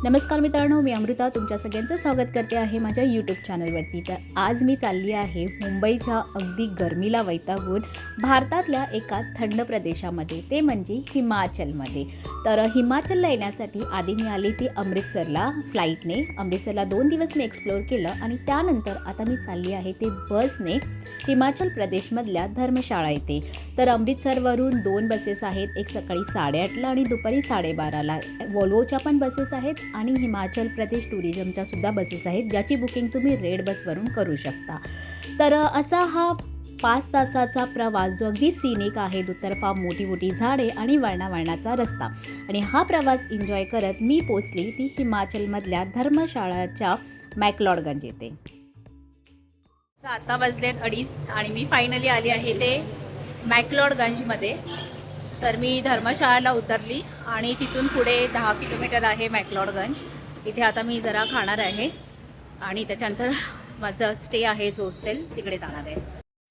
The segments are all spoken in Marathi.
नमस्कार मित्रांनो, मी अमृता तुमच्या सगळ्यांचं स्वागत करते आहे माझ्या यूट्यूब चॅनलवरती। तर आज मी चालली आहे मुंबईच्या अगदी गरमीला वैतागून भारतातल्या एका थंड प्रदेशामध्ये, ते म्हणजे हिमाचलमध्ये। तर हिमाचलला येण्यासाठी आधी मी आली ती अमृतसरला फ्लाईटने। अमृतसरला 2 दिवस मी एक्सप्लोअर केलं आणि त्यानंतर आता मी चालली आहे ते बसने हिमाचल प्रदेशमधल्या धर्मशाळा येथे। तर अमृतसरवरून 2 बसेस आहेत, एक सकाळी 8:30ला आणि दुपारी 12:30ला। वॉल्वोच्या पण बसेस आहेत आणि हिमाचल प्रदेश टुरिझमच्या सुद्धा बसेस आहेत, ज्याची बुकिंग तुम्ही रेड बसवरून करू शकता। तर असा हा 5 तासाचा प्रवास जो अगदी सीनिक आहे, दुतर्फा मोठी मोठी झाडे आणि वळणावळणाचा रस्ता, आणि हा प्रवास एन्जॉय करत मी पोचली ती हिमाचलमधल्या धर्मशाळाच्या मॅक्लॉडगंज येथे। तर आता वाजलेत 2:30 आणि मी फायनली आली आहे ते मॅक्लॉडगंजमध्ये। तर मी धर्मशाळेला उतरली आणि तिथून पुढे 10 किलोमीटर आहे मॅक्लॉडगंज। इथे आता मी जरा खाणार आहे आणि त्याच्यानंतर माझं स्टे आहे हॉस्टेल, तिकडे जाणार आहे।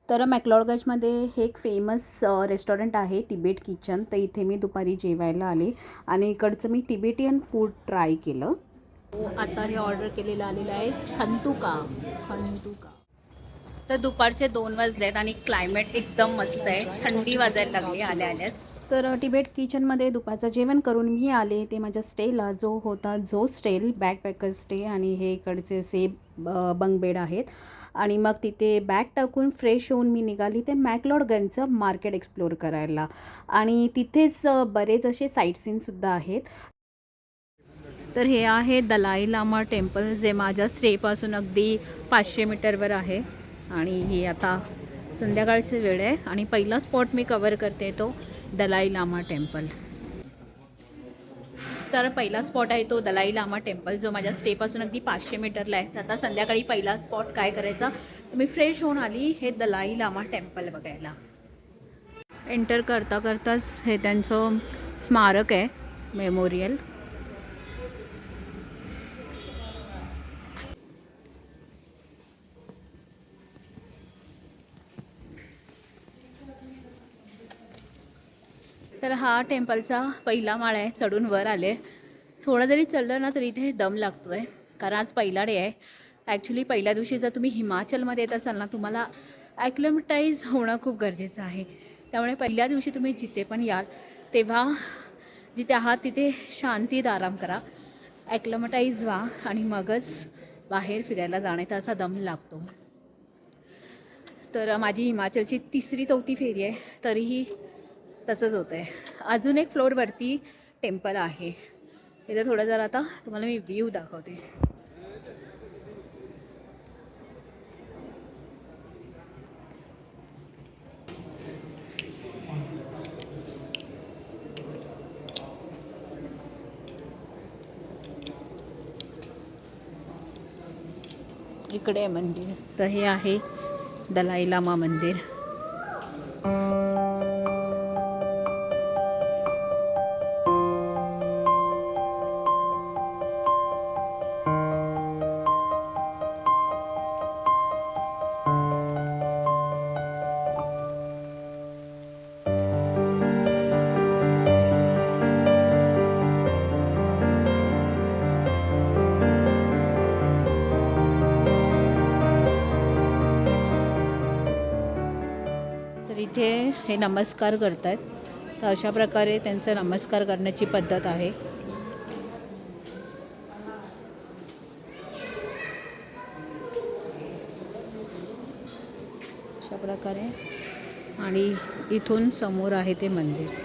तर मॅक्लॉडगंजमध्ये हे एक फेमस रेस्टॉरंट आहे तिबेट किचन। तर इथे मी दुपारी जेवायला आले आणि इकडचं मी तिबेटियन फूड ट्राय केलं। आता हे ऑर्डर केलेलं आलेलं आहे खंतुका। तर दुपारचे 2 वाजलेत आणि क्लायमेट एकदम मस्त आहे, थंडी वाजायला लागली आल्याच। तर तिबेट किचनमध्ये दुपारचं जेवण करून मी आले ते माझ्या स्टेला, जो होता स्टेल बॅकपॅकर स्टे, आणि हे इकडचे असे बंक बेड आहेत। आणि मग तिथे बॅग टाकून फ्रेश होऊन मी निघाली ते मॅक्लॉडगंजचं मार्केट एक्सप्लोअर करायला, आणि तिथेच बरेच असे साईट सीनसुद्धा आहेत। तर हे आहे दलाई लामा टेम्पल, जे माझ्या स्टेपासून अगदी 500 मीटरवर आहे। आणि ही आता संध्याकाळची वेळ आहे आणि पहिला स्पॉट मी कवर करते तो दलाई लामा टेम्पल। तर पहिला स्पॉट आहे तो दलाई लामा टेम्पल, जो माझ्या स्टेपासून अगदी 500 मीटरला आहे। आता संध्याकाळी पहिला स्पॉट काय करायचा, मी फ्रेश होऊन आली हे दलाई लामा टेम्पल बघायला। एंटर करता करताच हे त्यांचं स्मारक आहे, मेमोरियल। तर हा टेम्पलचा पहिला माळ आहे, चढून वर आले। थोडं जरी चढलं ना तरी इथे दम लागतो आहे, कारण आज पहिला डे आहे। ॲक्च्युली पहिल्या दिवशी जर तुम्ही हिमाचलमध्ये येत असाल ना, तुम्हाला ॲक्लिमटाईज होणं खूप गरजेचं आहे। त्यामुळे पहिल्या दिवशी तुम्ही जिथे पण याल तेव्हा जिथे आहात तिथे शांतीत आराम करा, ॲक्लिमटाईज व्हा आणि मगच बाहेर फिरायला जाण्याचा असा दम लागतो। तर माझी हिमाचलची 3री-4थी फेरी आहे, तरीही तसंच होतं आहे। अजून एक फ्लोअरवरती टेम्पल आहे, इथे थोडं जरा आता तुम्हाला मी व्ह्यू दाखवते। इकडे आहे मंदिर, तर हे आहे दलाई लामा मंदिर। तर इथे हे नमस्कार करत आहेत, तर अशा प्रकारे त्यांचं नमस्कार करण्याची पद्धत आहे। अशा प्रकारे, आणि इथून समोर आहे ते मंदिर।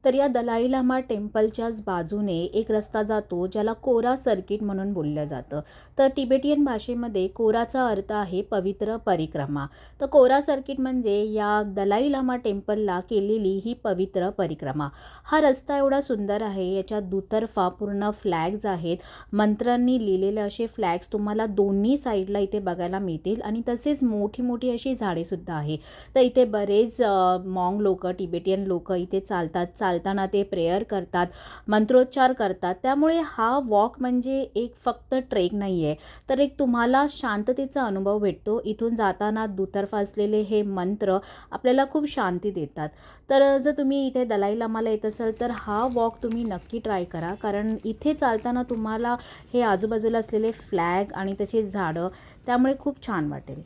तर या दलाई लामा टेम्पलच्याच बाजूने एक रस्ता जातो, ज्याला कोरा सर्किट म्हणून बोललं जातं। तर तिबेटियन भाषेमध्ये कोराचा अर्थ आहे पवित्र परिक्रमा। तर कोरा सर्किट म्हणजे या दलाई लामा टेम्पलला केलेली ही पवित्र परिक्रमा। हा रस्ता एवढा सुंदर आहे, याच्या दुतर्फा पूर्ण फ्लॅग्स आहेत, मंत्रांनी लिहिलेले असे फ्लॅग्स तुम्हाला दोन्ही साईडला इथे बघायला मिळतील, आणि तसेच मोठी मोठी अशी झाडेसुद्धा आहे। तर इथे बरेच मॉन्ग लोक, तिबेटियन लोक इथे चालतात, चालताना ते प्रेयर करतात, मंत्रोच्चार करतात. त्यामुळे हा वॉक म्हणजे एक फक्त ट्रेक नाही आहे, तर एक तुम्हाला शांततेचा अनुभव भेटतो. इथून जाताना दुतर्फा असलेले हे मंत्र आपल्याला खूप शांती देतात. तर जर तुम्ही इथे दलाई लामाला येत असाल तर हा वॉक तुम्ही नक्की ट्राय करा, कारण इथे चालताना तुम्हाला हे आजूबाजूला असलेले फ्लॅग आणि त्याची झाडं त्यामुळे खूप छान वाटेल.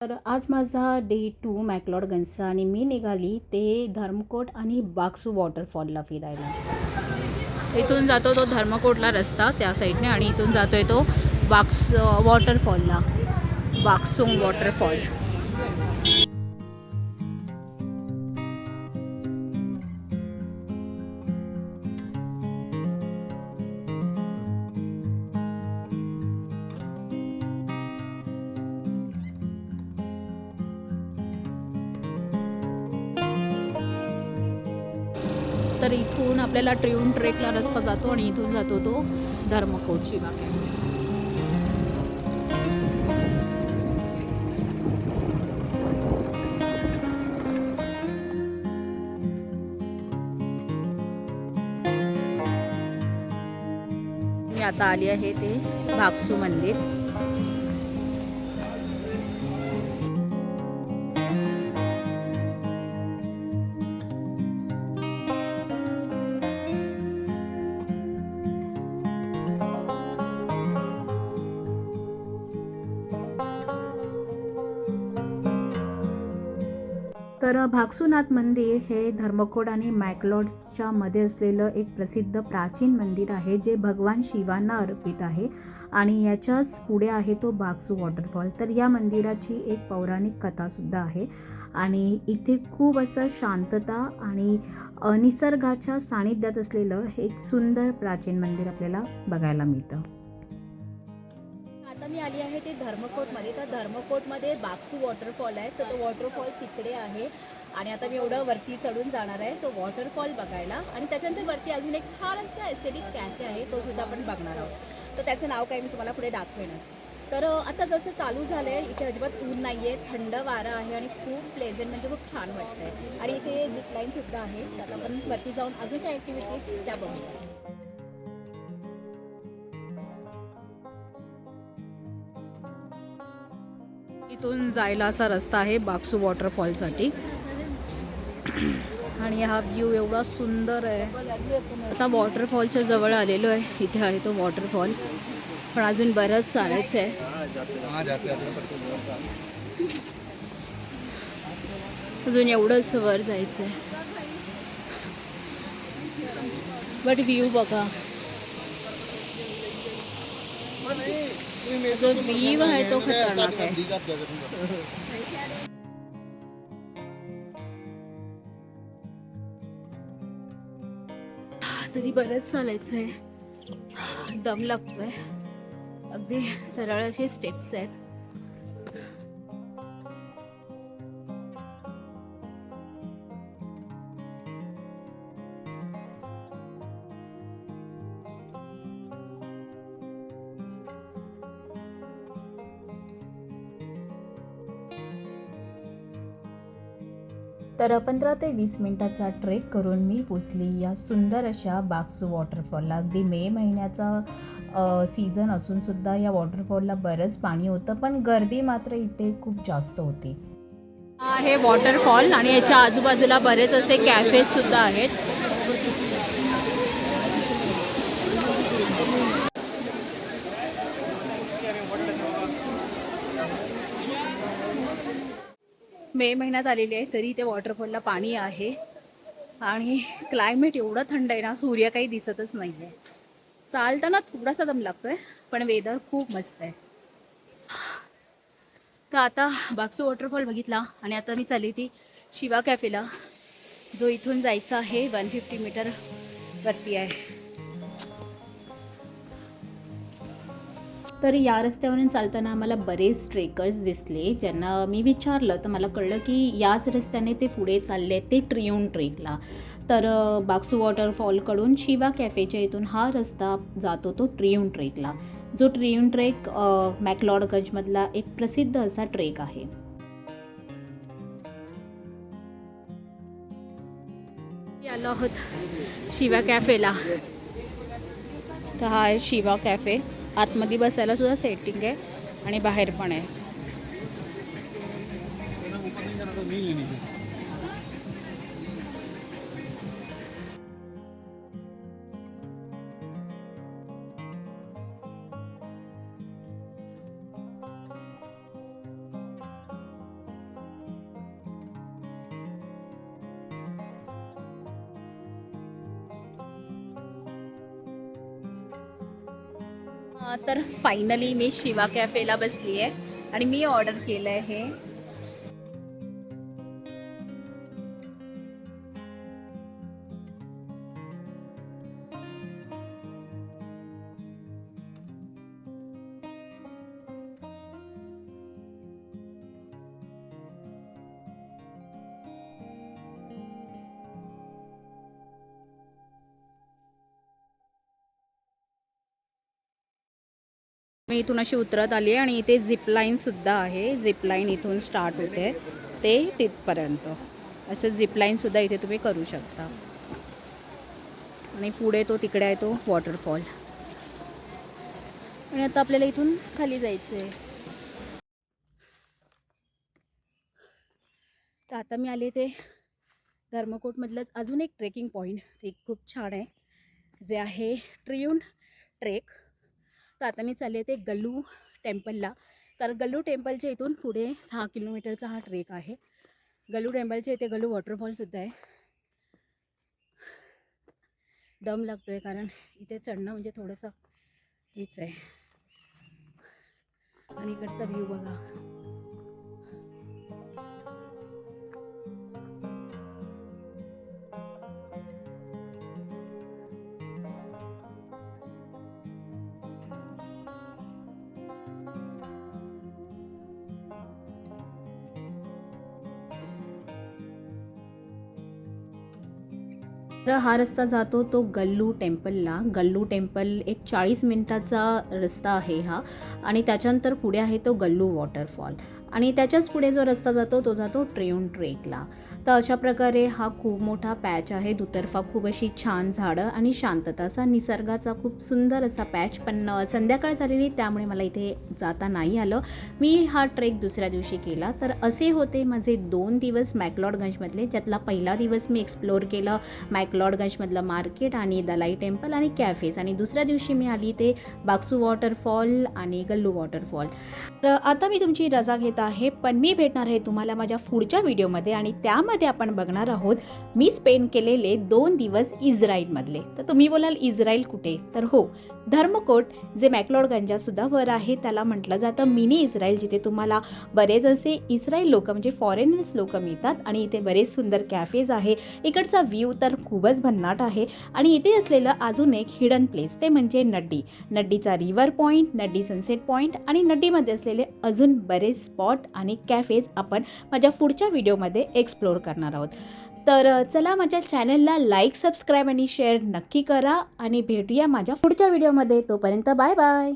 तर आज माझा डे 2 मॅक्लॉडगंजचा आणि मी निघाली ते धर्मकोट आणि बाक्सू वॉटरफॉलला फिरायला. इथून जातो तो धर्मकोटला रस्ता त्या साईडने आणि इथून जातोय तो वॉटरफॉलला, बाक्सुंग वॉटरफॉल. तर इथून आपल्याला ट्रिउन ट्रेकला रस्ता जातो आणि इथून जातो तो धर्मकोटची बाग. मी आता आली आहे ते बाक्सू मंदिर. तर भागसूनाथ मंदिर हे धर्मकोट आणि मॅक्लॉडच्या मध्ये असलेलं एक प्रसिद्ध प्राचीन मंदिर आहे, जे भगवान शिवांना अर्पित आहे आणि याच्याच पुढे आहे तो बाक्सू वॉटरफॉल. तर या मंदिराची एक पौराणिक कथासुद्धा आहे आणि इथे खूप असं शांतता आणि निसर्गाच्या सानिध्यात असलेलं हे एक सुंदर प्राचीन मंदिर आपल्याला बघायला मिळतं. आता मी आली आहे ते धर्मकोटमध्ये. तर धर्मकोटमध्ये बाक्सू वॉटरफॉल आहे, तर तो वॉटरफॉल तिकडे आहे आणि आता मी एवढं वरती चढून जाणार आहे तो वॉटरफॉल बघायला. आणि त्याच्यानंतर वरती अजून एक छान असा एस्थेटिक कॅफे आहे, तो सुद्धा आपण बघणार आहोत. तर त्याचं नाव काय मी तुम्हाला पुढे दाखवेनच. तर आता जसं चालू झालं आहे, इथे अजिबात ऊन नाही आहे, थंड वारं आहे आणि खूप प्लेझंट म्हणजे खूप छान वाटतं आहे. आणि इथे झिपलाईनसुद्धा आहे. तर आता आपण वरती जाऊन अजून काय ॲक्टिव्हिटीज त्या बघूया. इथून जायला असा रस्ता आहे बाक्सू वॉटरफॉलसाठी आणि हा व्ह्यू एवढा सुंदर आहे. आता वॉटरफॉलच्या जवळ आलेलो आहे. इथे आहे तो वॉटरफॉल, पण अजून बरंच चालायचं आहे. अजून एवढंच वर जायचं आहे, बट व्ह्यू बघा. जो व्ह्यू आहे तो खतरनाक आहे. तरी बरंच चालायचं आहे, दम लागतोय. अगदी सरळ असे स्टेप्स आहेत. तर 15 ते 20 मिनिटाचा ट्रेक करून मी पोचली या सुंदर अशा बाक्सू वॉटरफॉलला. अगदी मे महिन्याचा सीझन असूनसुद्धा या वॉटरफॉलला बरंच पाणी होतं, पण गर्दी मात्र इथे खूप जास्त होती. हा आहे वॉटरफॉल आणि याच्या आजूबाजूला बरेच असे कॅफेसुद्धा आहेत. मे महिन्यात आलेली आहे तरी इथे वॉटरफॉलला पाणी आहे आणि क्लायमेट एवढं थंड आहे ना, सूर्य काही दिसतच नाही आहे. चालताना थोडासा दम लागतोय, पण वेदर खूप मस्त आहे. तर आता बाक्सू वॉटरफॉल बघितला आणि आता मी चालली ती शिवा कॅफेला, जो इथून जायचा आहे 150 मीटर वरती आहे. तर या रस्त्यावरून चालताना आम्हाला बरेच ट्रेकर्स दिसले, ज्यांना मी विचारलं तर मला कळलं की याच रस्त्याने ते पुढे चालले ते ट्रिउन ट्रेकला. तर बाक्सू वॉटरफॉलकडून शिवा कॅफेच्या इथून हा रस्ता जातो तो ट्रिउन ट्रेकला, जो ट्रिउन ट्रेक मॅक्लॉडगंजमधला एक प्रसिद्ध असा ट्रेक आहे. आलो आहोत शिवा कॅफेला. तर हा आहे शिवा कॅफे. आतमध्ये बसायला सुद्धा सेटिंग आहे आणि बाहेर पण आहे. तर फायनली मी शिवा कॅफेला बसली आहे आणि मी ऑर्डर केलं आहे हे मी इथून अशी उतरत आली आहे आणि इथे झिपलाईनसुद्धा आहे. झिपलाईन इथून स्टार्ट होते ते तिथपर्यंत. असं झिपलाईनसुद्धा इथे तुम्ही करू शकता. आणि पुढे तो तिकडे आहे तो वॉटरफॉल. आणि आता आपल्याला इथून खाली जायचं आहे. तर आता मी आले ते धर्मकोटमधलंच अजून एक ट्रेकिंग पॉईंट. ते खूप छान आहे जे आहे ट्रियून ट्रेक. तर आता मी चालले ते गल्लू टेम्पलला. कारण गल्लू टेम्पलच्या इथून पुढे 6 किलोमीटरचा हा ट्रेक आहे. गल्लू टेम्पलच्या इथे गल्लू वॉटरफॉलसुद्धा आहे. दम लागतो आहे कारण इथे चढणं म्हणजे थोडंसं हेच आहे. आणि इकडचा व्ह्यू बघा. तर हा रस्ता जातो तो गल्लू टेम्पलला. गल्लू टेम्पल एक 40 मिनिटाचा रस्ता आहे हा. आणि त्याच्यानंतर पुढे आहे तो गल्लू वॉटरफॉल. आणि त्याच्याच पुढे जो रस्ता जातो तो जातो ट्रियून ट्रेकला. तर अशा प्रकारे हा खूप मोठा पॅच आहे. दुतर्फा खूप अशी छान झाडं आणि शांतता असा निसर्गाचा खूप सुंदर असा पॅच. पण संध्याकाळ झालेली त्यामुळे मला इथे जाता नाही आलं. मी हा ट्रेक दुसऱ्या दिवशी केला. तर असे होते माझे 2 दिवस मॅक्लॉडगंजमधले. ज्यातला पहिला दिवस मी एक्सप्लोअर केलं मॅक्लॉडगंजमधलं मार्केट आणि दलाई टेम्पल आणि कॅफेज. आणि दुसऱ्या दिवशी मी आली ते बाक्सू वॉटरफॉल आणि गल्लू वॉटरफॉल. तर आता मी तुमची रजा घेत आहे. पण मी भेटणार आहे तुम्हाला माझ्या पुढच्या व्हिडिओमध्ये. आणि त्यामध्ये आपण बघणार आहोत मी स्पेंड केलेले 2 दिवस इस्राईलमधले. तर तुम्ही बोलाल इस्राईल कुठे? तर हो, धर्मकोट जे मॅक्लॉडगंजासुद्धा वर आहे त्याला म्हटलं जातं मिनी इस्राईल. जिथे तुम्हाला बरेच असे इस्राईल लोक म्हणजे फॉरेनर्स लोक मिळतात. आणि इथे बरेच सुंदर कॅफेज आहे. इकडचा व्ह्यू तर खूपच भन्नाट आहे. आणि इथे असलेलं अजून एक हिडन प्लेस ते म्हणजे नड्डी. नड्डीचा river point, Naddi sunset point आणि नड्डीमध्ये असलेले अजून बरेच स्पॉट आणि कॅफेज आपण माझ्या पुढच्या व्हिडिओमध्ये एक्सप्लोअर करणार आहोत. तर चला माझ्या चॅनलला लाईक, सबस्क्राईब आणि शेअर नक्की करा. आणि भेटूया माझ्या पुढच्या व्हिडिओमध्ये. तोपर्यंत बाय बाय.